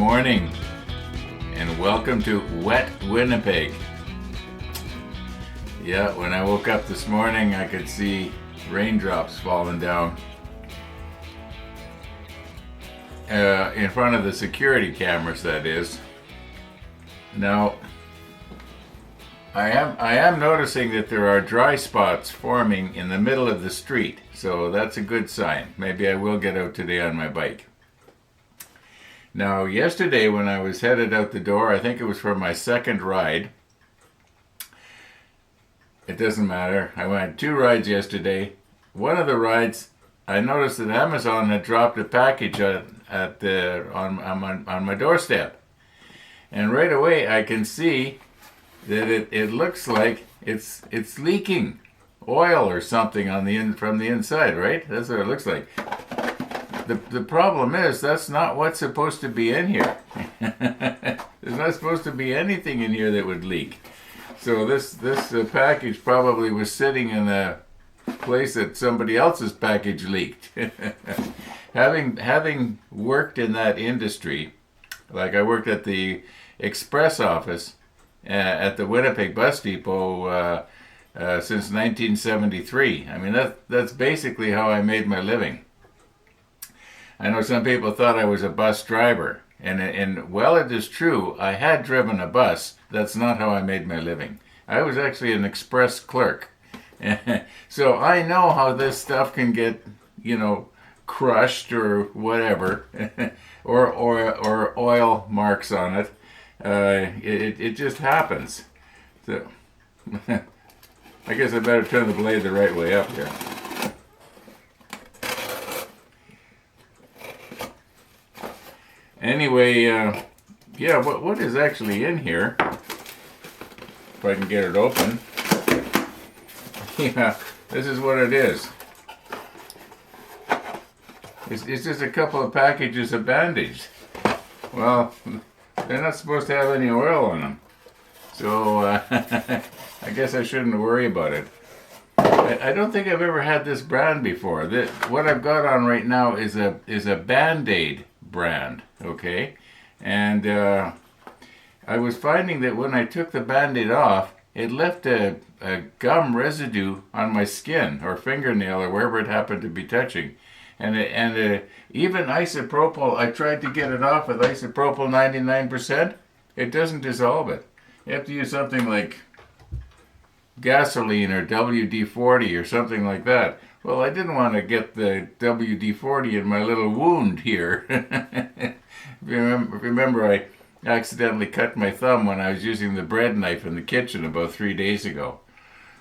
morning, and welcome to wet Winnipeg. Yeah, when I woke up this morning, I could see raindrops falling down in front of the security cameras, that is. Now, I am noticing that there are dry spots forming in the middle of the street, so that's a good sign. Maybe I will get out today on my bike. Now, yesterday when I was headed out the door, I think it was for my second ride. It doesn't matter. I went 2 rides yesterday. One of the rides, I noticed that Amazon had dropped a package on my doorstep. And right away I can see that it looks like it's leaking oil or something from the inside, right? That's what it looks like. The problem is that's not what's supposed to be in here. There's not supposed to be anything in here that would leak. So this package probably was sitting in a place that somebody else's package leaked. Having worked in that industry, like I worked at the express office at the Winnipeg bus depot since 1973. I mean, that's basically how I made my living. I know some people thought I was a bus driver, and while it is true, I had driven a bus. That's not how I made my living. I was actually an express clerk. So I know how this stuff can get, crushed or whatever, or oil marks on it. It just happens. So I guess I better turn the blade the right way up here. Anyway, what is actually in here? If I can get it open. Yeah, this is what it is. It's just a couple of packages of Band-Aids. Well, they're not supposed to have any oil on them. So, I guess I shouldn't worry about it. I don't think I've ever had this brand before. What I've got on right now is a Band-Aid brand, okay? And I was finding that when I took the Band-Aid off, it left a gum residue on my skin or fingernail or wherever it happened to be touching. And even isopropyl, I tried to get it off with isopropyl 99%. It doesn't dissolve it. You have to use something like gasoline or WD-40 or something like that. Well, I didn't want to get the WD-40 in my little wound here. Remember, I accidentally cut my thumb when I was using the bread knife in the kitchen about 3 days ago.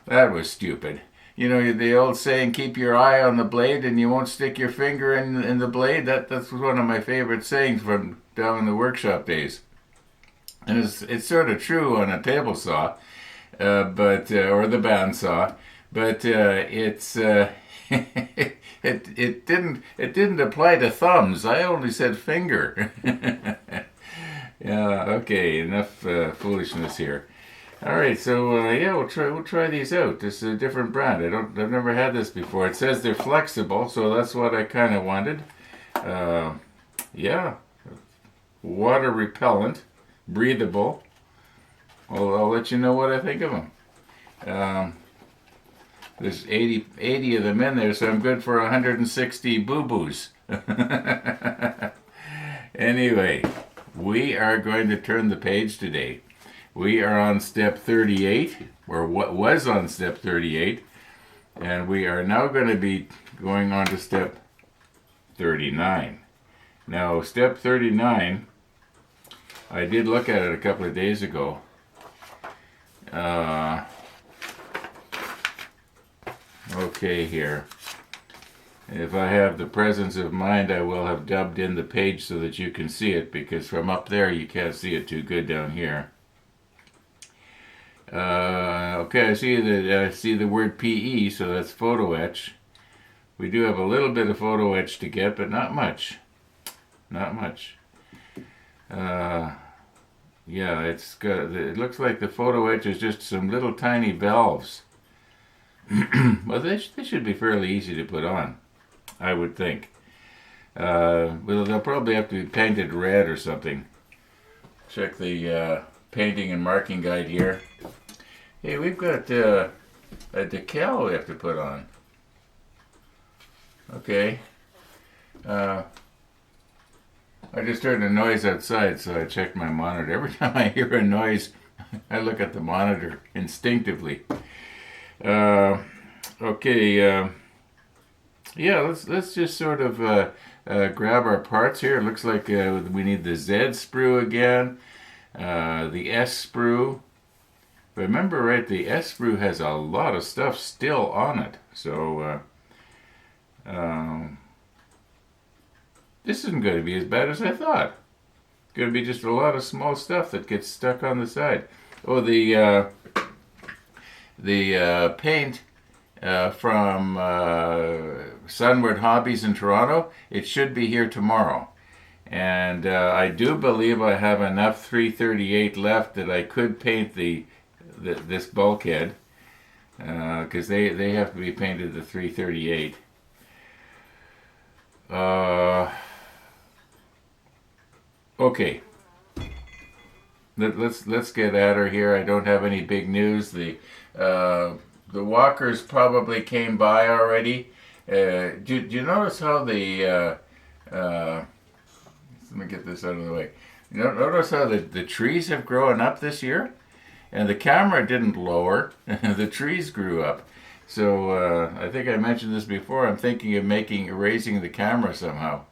That was stupid. You know, the old saying, keep your eye on the blade and you won't stick your finger in the blade. That's one of my favorite sayings from down in the workshop days. And it's sort of true on a table saw, or the bandsaw, but it didn't apply to thumbs. I only said finger. Yeah, okay, enough foolishness here. All right, so we'll try these out. This is a different brand. I've never had this before. It says they're flexible, so that's what I kind of wanted. Yeah, water repellent, breathable. I'll let you know what I think of them. There's 80 of them in there, so I'm good for 160 boo-boos. Anyway, we are going to turn the page today. We are on step 38, or what was on step 38, and we are now going to be going on to step 39. Now, step 39, I did look at it a couple of days ago. Okay, here. If I have the presence of mind, I will have dubbed in the page so that you can see it, because from up there you can't see it too good down here. Okay, I see the word PE, so that's photo etch. We do have a little bit of photo etch to get, but not much. Not much. Yeah, it looks like the photo etch is just some little tiny valves. Well, they should be fairly easy to put on, I would think. Well, they'll probably have to be painted red or something. check the painting and marking guide here. Hey, we've got a decal we have to put on. Okay. I just heard a noise outside, so I checked my monitor. Every time I hear a noise, I look at the monitor instinctively. Okay. Yeah, let's just sort of grab our parts here. It looks like we need the Z sprue again, the S sprue. Remember, right, the S sprue has a lot of stuff still on it, so this isn't going to be as bad as I thought. It's going to be just a lot of small stuff that gets stuck on the side. Oh, the paint from Sunward Hobbies in Toronto, it should be here tomorrow. And I do believe I have enough 338 left that I could paint this bulkhead, because they have to be painted to 338. Okay, let's get at her here. I don't have any big news. The walkers probably came by already. Do you notice how the let me get this out of the way. You notice how the trees have grown up this year, and the camera didn't lower. The trees grew up. So I think I mentioned this before. I'm thinking of erasing the camera somehow.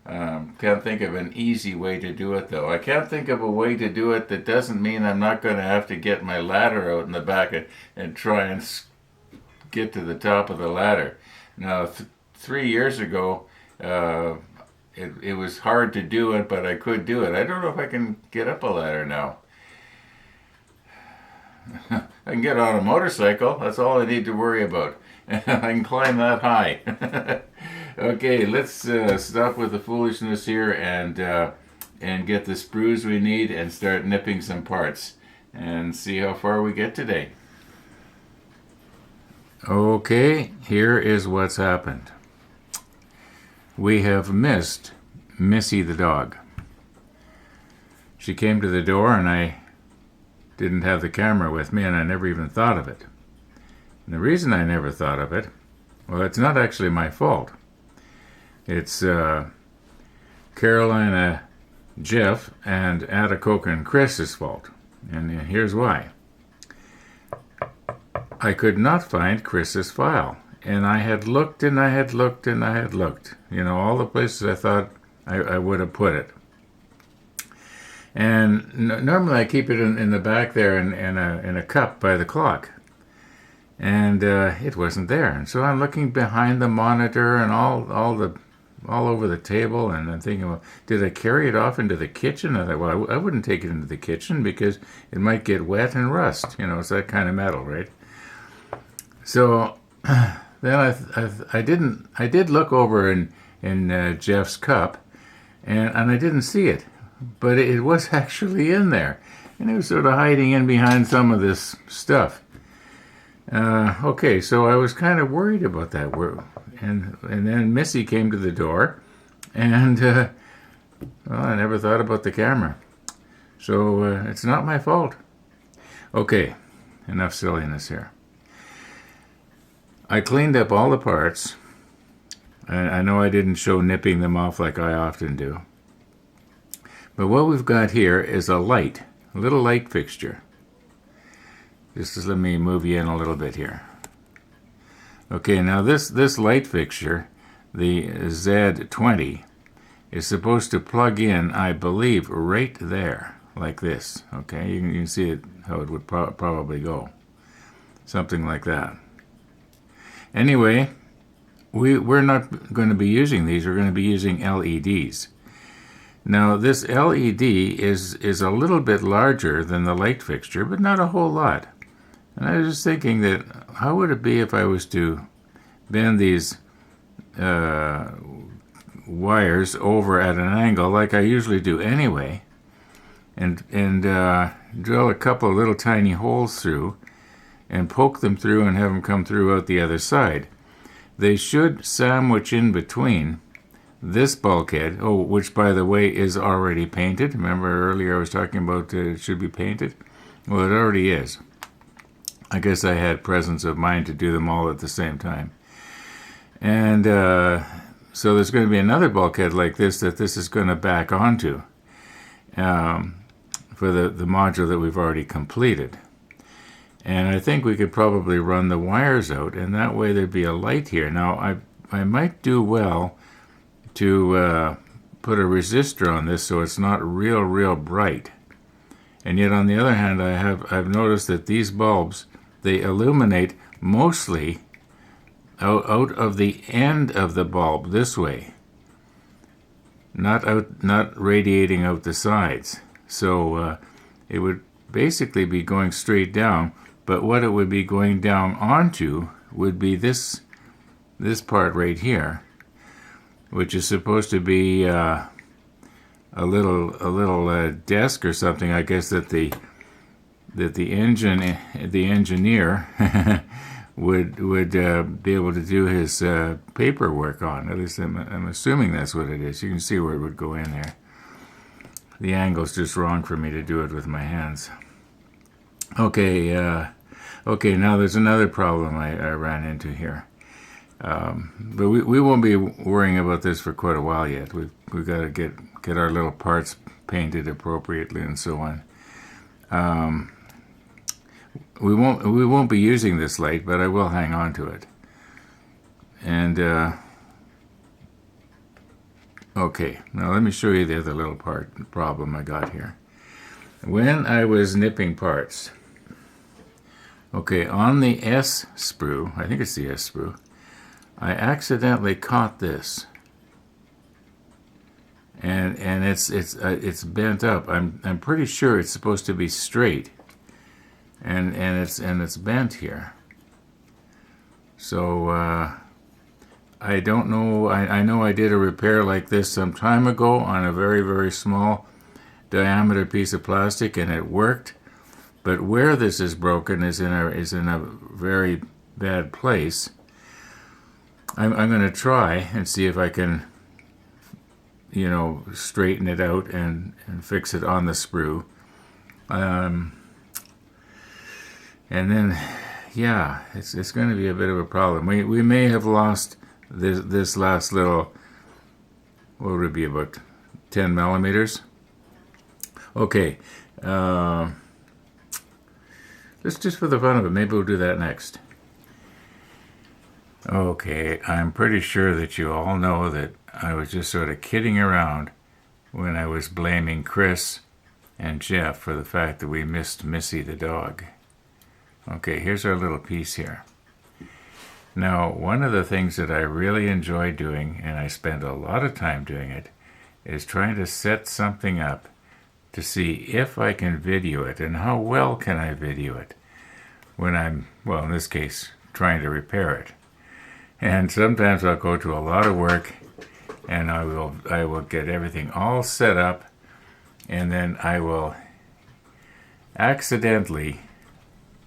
Can't think of an easy way to do it, though. I can't think of a way to do it that doesn't mean I'm not going to have to get my ladder out in the back and try and get to the top of the ladder. Now, 3 years ago, it was hard to do it, but I could do it. I don't know if I can get up a ladder now. I can get on a motorcycle. That's all I need to worry about. I can climb that high. Okay, let's stop with the foolishness here and get the sprues we need and start nipping some parts and see how far we get today. Okay, here is what's happened. We have missed Missy the dog. She came to the door and I didn't have the camera with me and I never even thought of it. And the reason I never thought of it, well, it's not actually my fault. It's Carolina, Jeff, and Atacoca and Chris's fault. And here's why. I could not find Chris's file. And I had looked and I had looked and I had looked. You know, all the places I thought I would have put it. And normally I keep it in the back there in a cup by the clock. And it wasn't there. And so I'm looking behind the monitor and all over the table, and I'm thinking, well, did I carry it off into the kitchen? I thought, well, I wouldn't take it into the kitchen because it might get wet and rust. You know, it's that kind of metal, right? So then I did look over in Jeff's cup, and I didn't see it, but it was actually in there, and it was sort of hiding in behind some of this stuff. Okay, so I was kind of worried about that. And then Missy came to the door, and well, I never thought about the camera. So it's not my fault. Okay, enough silliness here. I cleaned up all the parts. I know I didn't show nipping them off like I often do. But what we've got here is a little light fixture. Just let me move you in a little bit here. Okay, now this light fixture, the Z20, is supposed to plug in, I believe, right there, like this. Okay, you can see it, how it would probably go. Something like that. Anyway, we're not going to be using these. We're going to be using LEDs. Now, this LED is a little bit larger than the light fixture, but not a whole lot. And I was just thinking that, how would it be if I was to bend these wires over at an angle like I usually do anyway, and drill a couple of little tiny holes through and poke them through and have them come through out the other side. They should sandwich in between this bulkhead, oh, which by the way is already painted. Remember earlier I was talking about it should be painted? Well, it already is. I guess I had presence of mind to do them all at the same time. And so there's going to be another bulkhead like this that this is going to back onto for the module that we've already completed. And I think we could probably run the wires out, and that way there'd be a light here. Now, I might do well to put a resistor on this so it's not real bright. And yet, on the other hand, I've noticed that these bulbs, they illuminate mostly out of the end of the bulb this way, not radiating out the sides. So it would basically be going straight down, but what it would be going down onto would be this part right here, which is supposed to be a little desk or something, I guess, that the engineer would be able to do his paperwork on. At least I'm assuming that's what it is. You can see where it would go in there. The angle's just wrong for me to do it with my hands. Okay, now there's another problem I ran into here. But we won't be worrying about this for quite a while yet. We've got to get our little parts painted appropriately and so on. We won't be using this light, but I will hang on to it. And okay, now let me show you the other little problem I got here. When I was nipping parts, okay, on the S sprue, I think it's the S sprue, I accidentally caught this, and it's bent up. I'm pretty sure it's supposed to be straight, and it's bent here. So I don't know. I know I did a repair like this some time ago on a very small diameter piece of plastic, and it worked. But where this is broken is in a very bad place. I'm going to try and see if I can, straighten it out and fix it on the sprue. And then, yeah, it's going to be a bit of a problem. We may have lost this last little, what would it be, about 10 millimeters? Okay, let's just for the fun of it, maybe we'll do that next. Okay, I'm pretty sure that you all know that I was just sort of kidding around when I was blaming Chris and Jeff for the fact that we missed Missy the dog. Okay, here's our little piece here. Now, one of the things that I really enjoy doing, and I spend a lot of time doing it, is trying to set something up to see if I can video it, and how well can I video it when I'm, well, in this case, trying to repair it. And sometimes I'll go to a lot of work, and I will get everything all set up, and then I will accidentally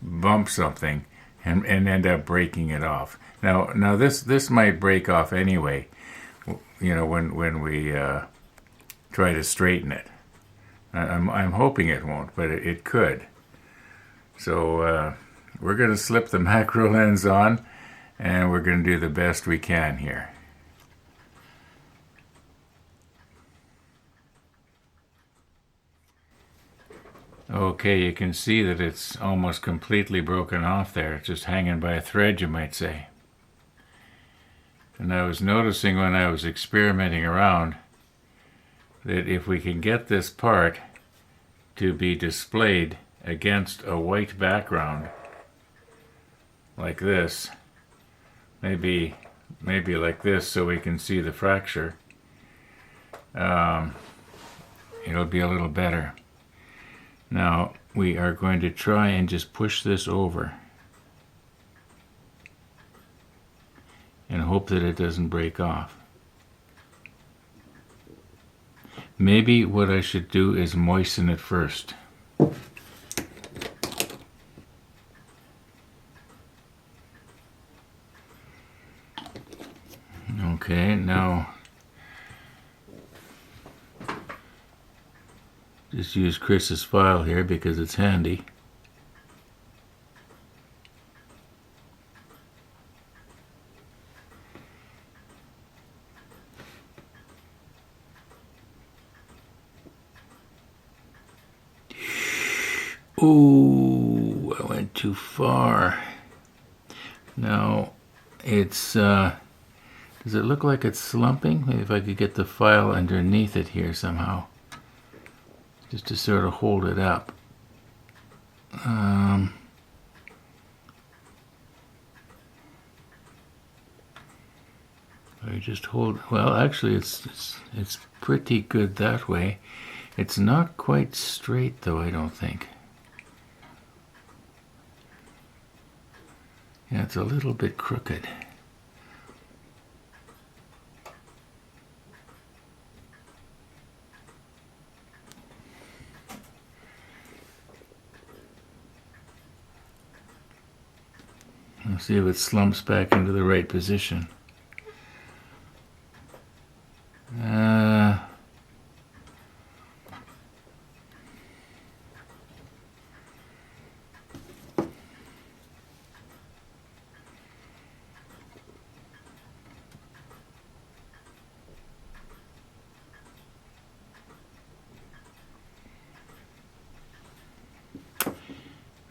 bump something and end up breaking it off. Now this might break off anyway, when we try to straighten it. I'm hoping it won't, but it could. So we're going to slip the macro lens on, and we're going to do the best we can here. Okay, you can see that it's almost completely broken off there. It's just hanging by a thread, you might say. And I was noticing when I was experimenting around that if we can get this part to be displayed against a white background like this, maybe like this, so we can see the fracture, it'll be a little better. Now we are going to try and just push this over and hope that it doesn't break off. Maybe what I should do is moisten it first. Okay, now Just use Chris's file here because it's handy. Ooh, I went too far. Now, it's, does it look like it's slumping? Maybe if I could get the file underneath it here somehow. Just to sort of hold it up. I just hold, well, actually it's pretty good that way. It's not quite straight though, I don't think. Yeah, it's a little bit crooked. Let's see if it slumps back into the right position.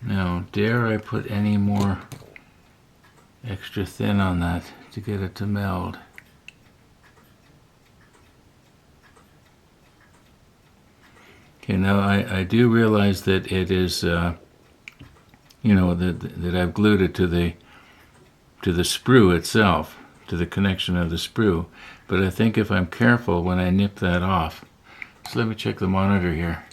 Now, dare I put any more extra thin on that to get it to meld? Okay, now I do realize that it is, you know, that I've glued it to the sprue itself, to the connection of the sprue. But I think if I'm careful when I nip that off, so let me check the monitor here.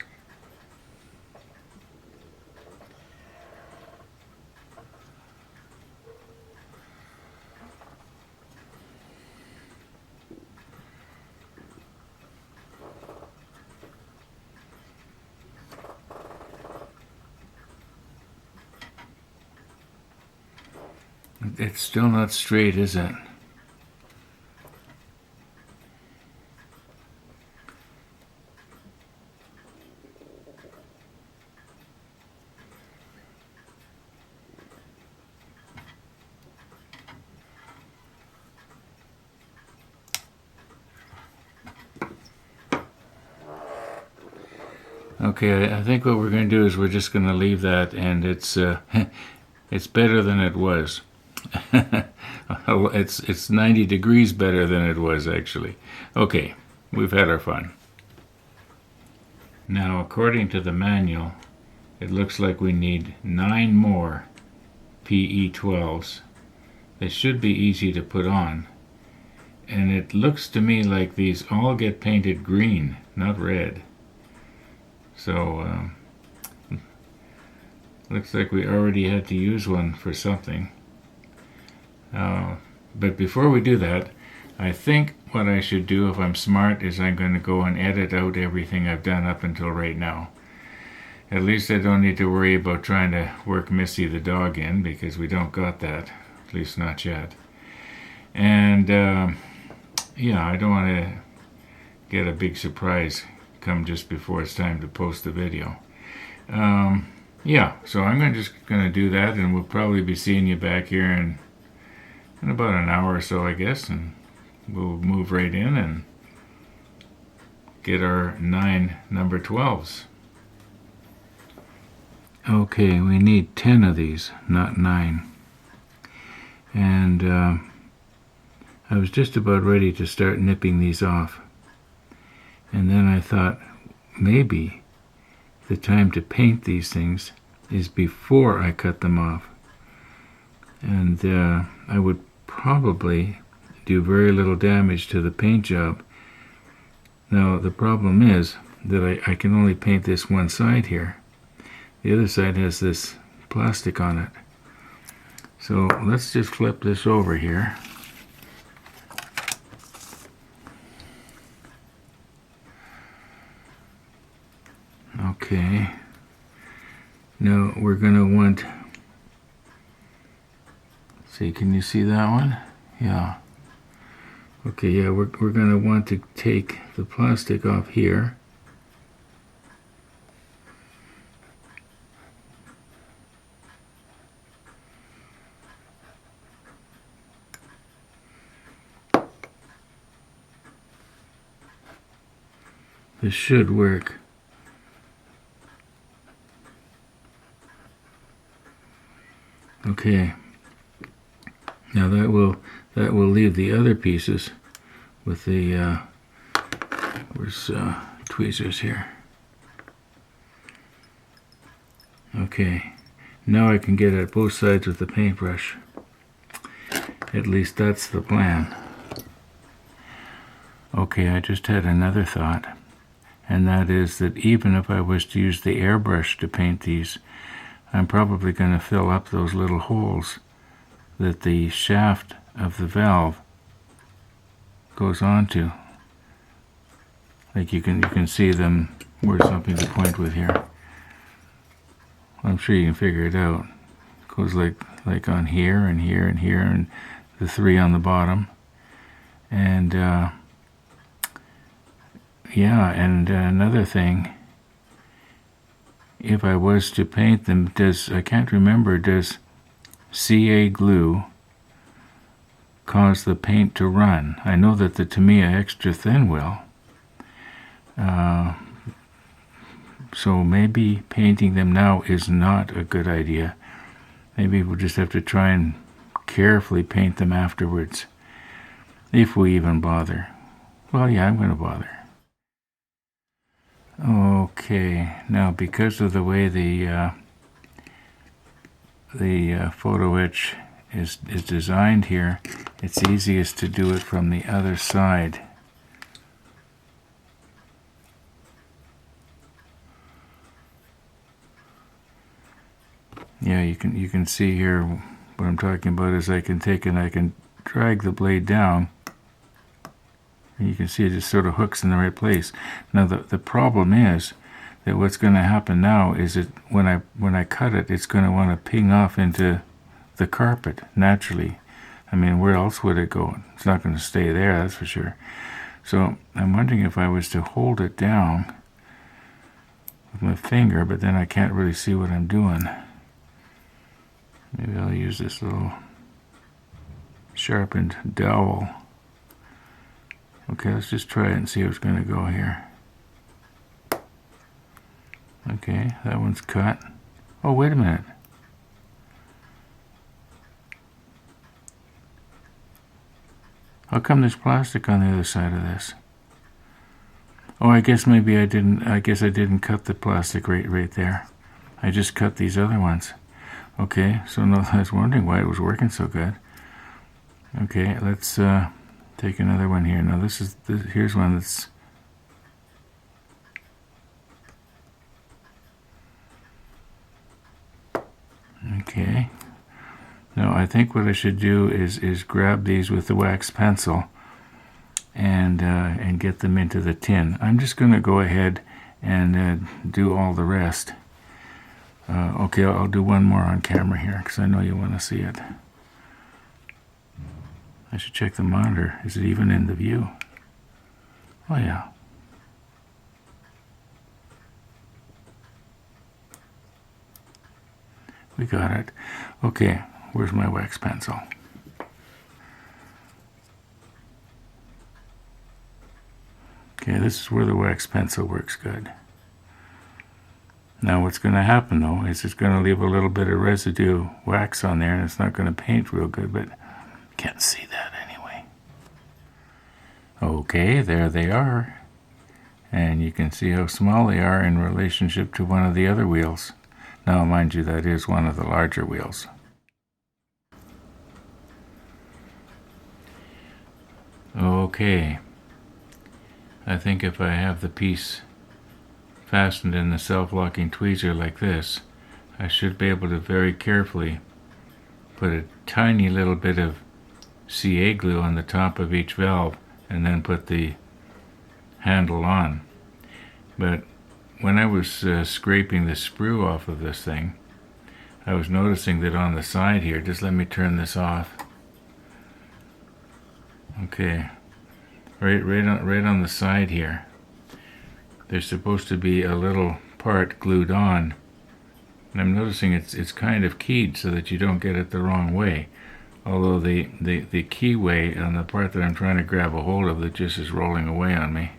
It's still not straight, is it? Okay, I think what we're going to do is we're just going to leave that, and it's it's better than it was. It's 90 degrees better than it was, actually. Okay, we've had our fun. Now, according to the manual, it looks like we need 9 more PE12s. They should be easy to put on. And it looks to me like these all get painted green, not red. So, looks like we already had to use one for something. But before we do that, I think what I should do, if I'm smart, is I'm going to go and edit out everything I've done up until right now. At least I don't need to worry about trying to work Missy the dog in, because we don't got that, at least not yet. And yeah, I don't want to get a big surprise come just before it's time to post the video. Yeah, so I'm just going to do that, and we'll probably be seeing you back here in about an hour or so, I guess, and we'll move right in and get our 9 number 12s. Okay, we need 10 of these, not 9. And I was just about ready to start nipping these off. And then I thought, maybe the time to paint these things is before I cut them off. And I would probably do very little damage to the paint job. Now, the problem is that I can only paint this one side here. The other side has this plastic on it. So let's just flip this over here. Okay. Now we're going to want, see, can you see that one? Yeah. Okay, yeah, we're going to want to take the plastic off here. This should work. Okay. Now that will leave the other pieces with the where's tweezers here. Okay. Now I can get at both sides with the paintbrush. At least that's the plan. Okay, I just had another thought, and that is that even if I was to use the airbrush to paint these, I'm probably going to fill up those little holes that the shaft of the valve goes onto. Like you can see them. Where's something to point with here? I'm sure you can figure it out. It goes like on here and here and here, and the three on the bottom. And yeah, and another thing, if I was to paint them, I can't remember, does CA glue cause the paint to run? I know that the Tamiya Extra Thin will. So maybe painting them now is not a good idea. Maybe we'll just have to try and carefully paint them afterwards, if we even bother. Well, yeah, I'm going to bother. Okay, now because of the way the photo etch is designed here, it's easiest to do it from the other side. Yeah, you can see here what I'm talking about is I can take and I can drag the blade down, and you can see it just sort of hooks in the right place. Now the problem is that what's going to happen now is that when I cut it, it's going to want to ping off into the carpet naturally. I mean, where else would it go? It's not going to stay there, that's for sure. So I'm wondering if I was to hold it down with my finger, but then I can't really see what I'm doing. Maybe I'll use this little sharpened dowel. Okay, let's just try it and see how it's going to go here. Okay, that one's cut. Oh, wait a minute. How come there's plastic on the other side of this? Oh, I guess maybe I didn't cut the plastic right there. I just cut these other ones. Okay, so no, I was wondering why it was working so good. Okay, let's take another one here. Now here's one that's okay. Now I think what I should do is grab these with the wax pencil and get them into the tin. I'm just going to go ahead and do all the rest. Okay, I'll do one more on camera here because I know you want to see it. I should check the monitor. Is it even in the view? Oh yeah. We got it. Okay, where's my wax pencil? Okay, this is where the wax pencil works good. Now what's going to happen though is it's going to leave a little bit of residue wax on there, and it's not going to paint real good, but can't see that anyway. Okay, there they are. And you can see how small they are in relationship to one of the other wheels. Now mind you, that is one of the larger wheels. Okay, I think if I have the piece fastened in the self-locking tweezer like this, I should be able to very carefully put a tiny little bit of CA glue on the top of each valve and then put the handle on. But when I was scraping the sprue off of this thing, I was noticing that on the side here, just let me turn this off. Okay, right on the side here, there's supposed to be a little part glued on, and I'm noticing it's kind of keyed so that you don't get it the wrong way. Although the key way on the part that I'm trying to grab a hold of that just is rolling away on me.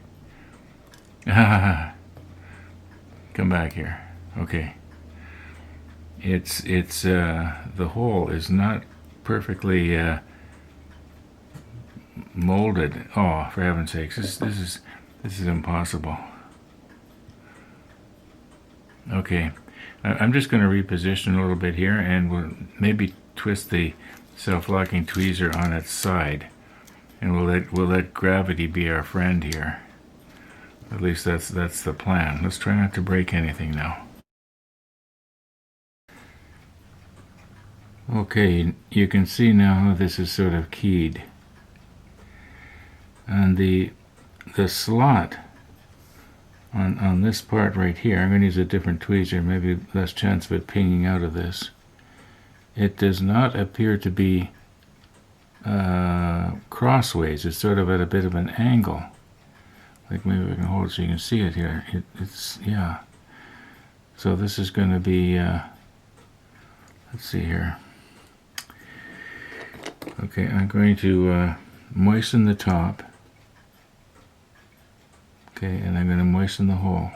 Come back here. Okay. It's the hole is not perfectly molded. Oh, for heaven's sakes, this is impossible. Okay, I'm just going to reposition a little bit here, and we'll maybe twist the self-locking tweezer on its side, and we'll let gravity be our friend here. At least that's the plan. Let's try not to break anything now. Okay, you can see now how this is sort of keyed. And the slot on this part right here, I'm going to use a different tweezer, maybe less chance of it pinging out of this. It does not appear to be crossways. It's sort of at a bit of an angle. Like maybe we can hold it so you can see it here. It's yeah. So this is going to be, let's see here. Okay, I'm going to moisten the top. Okay, and I'm going to moisten the hole.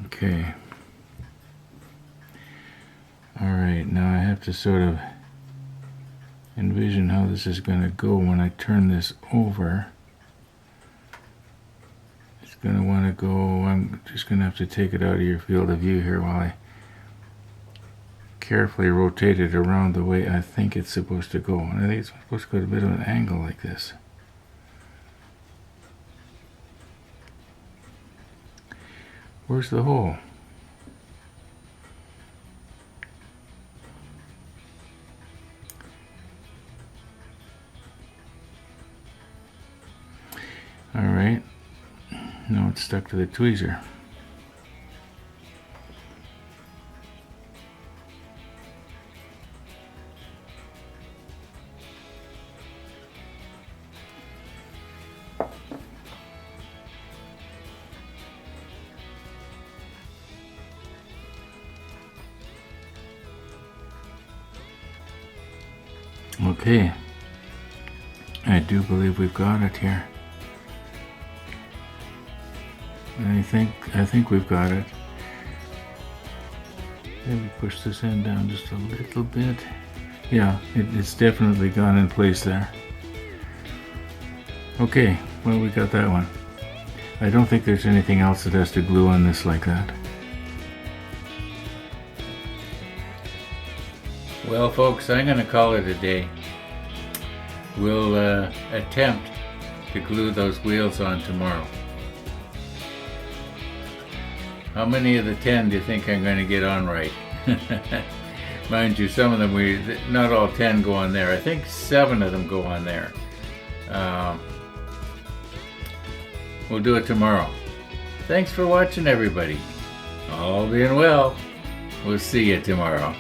Okay. Alright, now I have to sort of envision how this is going to go when I turn this over. It's going to want to go, I'm just going to have to take it out of your field of view here while I carefully rotate it around the way I think it's supposed to go. And I think it's supposed to go at a bit of an angle like this. Where's the hole? Alright, now it's stuck to the tweezer. Okay, I do believe we've got it here. I think we've got it. Maybe push this end down just a little bit. Yeah, it's definitely gone in place there. Okay, well, we got that one. I don't think there's anything else that has to glue on this like that. Well, folks, I'm going to call it a day. We'll attempt to glue those wheels on tomorrow. How many of the 10 do you think I'm going to get on right? Mind you, some of them, not all 10 go on there. I think 7 of them go on there. We'll do it tomorrow. Thanks for watching, everybody. All being well, we'll see you tomorrow.